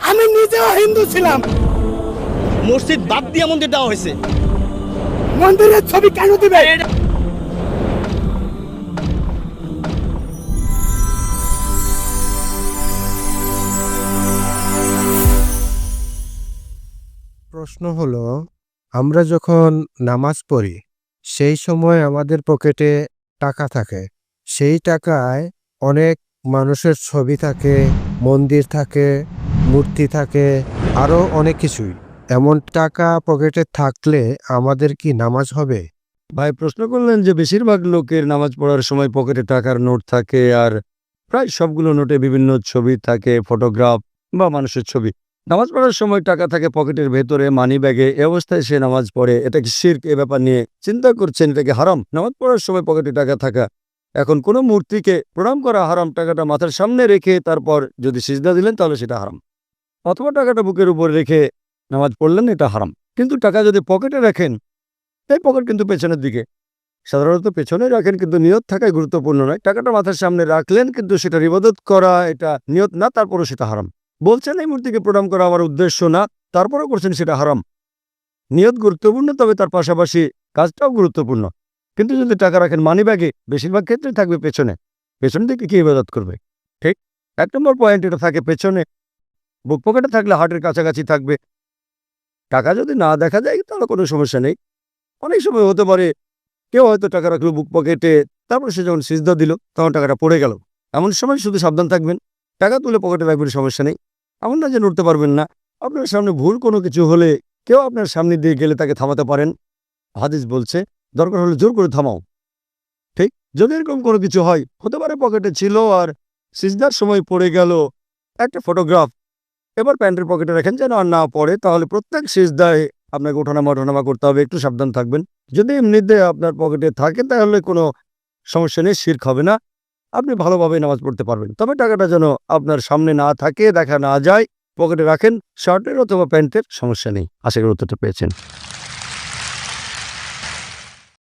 আমি নিজেও হিন্দু ছিলাম। মসজিদ বাদ দিয়ে মন্দির দেওয়া হয়েছে। মন্দিরের ছবি কেন দিবে? প্রশ্ন হলো, আমরা যখন নামাজ পড়ি সেই সময় আমাদের পকেটে টাকা থাকে। সেই টাকায় অনেক মানুষের ছবি থাকে, মন্দির থাকে, মূর্তি থাকে, আরো অনেক কিছুই। এমন টাকা পকেটে থাকলে আমাদের কি নামাজ হবে? ভাই প্রশ্ন করলেন যে বেশিরভাগ লোকের নামাজ পড়ার সময় পকেটে টাকার নোট থাকে, আর প্রায় সবগুলো নোটে বিভিন্ন ছবি থাকে, ফটোগ্রাফ বা মানুষের ছবি। নামাজ পড়ার সময় টাকা থাকে পকেটের ভেতরে, মানি ব্যাগে। এ অবস্থায় সে নামাজ পড়ে, এটা কি শিরক? এ ব্যাপার নিয়ে চিন্তা করছেন, এটা কি হারাম? নামাজ পড়ার সময় পকেটে টাকা থাকা, এখন কোনো মূর্তিকে প্রণাম করা হারাম। টাকাটা মাথার সামনে রেখে তারপর যদি সিজদা দিলেন তাহলে সেটা হারাম, অথবা টাকাটা বুকের উপর রেখে নামাজ পড়লেন, এটা হারাম। কিন্তু টাকা যদি পকেটে রাখেন, এই পকেট কিন্তু পেছনের দিকে, সাধারণত পেছনে রাখেন, কিন্তু নিয়ত থাকাই গুরুত্বপূর্ণ নয়। টাকাটা মাথার সামনে রাখলেন, কিন্তু সেটা ইবাদত করা, এটা নিয়ত না, তারপরও সেটা হারাম। বলছেন এই মূর্তিকে প্রণাম করা আমার উদ্দেশ্য না, তারপরেও করছেন, সেটা হারাম। নিয়ত গুরুত্বপূর্ণ, তবে তার পাশাপাশি কাজটাও গুরুত্বপূর্ণ। কিন্তু যদি টাকা রাখেন মানি ব্যাগে, বেশিরভাগ ক্ষেত্রে থাকবে পেছনে, পেছন দিকে কি ইবাদত করবে? ঠিক 1 নম্বর পয়েন্ট, এটা থাকে পেছনে। বুক পকেটে থাকলে হার্টের কাছাকাছি থাকবে। টাকা যদি না দেখা যায় তাহলে কোনো সমস্যা নেই। অনেক সময় হতে পারে কেউ হয়তো টাকা রাখলো বুক পকেটে, তারপর সে যখন সিজদা দিল তখন টাকাটা পড়ে গেল। এমন সময় শুধু সাবধান থাকবেন, টাকা তুলে পকেটে রাখবেন, সমস্যা নেই। এমন না যে নড়তে পারবেন না। আপনার সামনে ভুল কোনো কিছু হলে কেউ আপনার সামনে দিয়ে গেলে তাকে থামাতে পারেন। হাদিস বলছে দরকার হলে জোর করে থামাও। ঠিক যদি এরকম কোনো কিছু হয়, হতে পারে পকেটে ছিল আর সিজদার সময় পড়ে গেল একটা ফটোগ্রাফ, এবার প্যান্টের পকেটে রাখেন যেন আর না পড়ে, তাহলে প্রত্যেক সিজদায় আপনাকে ওঠানামা করতে হবে, একটু সাবধান থাকবেন। যদি এমনিতে আপনার পকেটে থাকে তাহলে কোনো সমস্যা নেই, শিরক হবে না, আপনি ভালোভাবে নামাজ পড়তে পারবেন। তবে টাকাটা যেন আপনার সামনে না থাকে, দেখা না যায়, পকেটে রাখেন, শার্টের অথবা প্যান্টের, সমস্যা নেই। আশা করি উত্তরটা পেয়েছেন।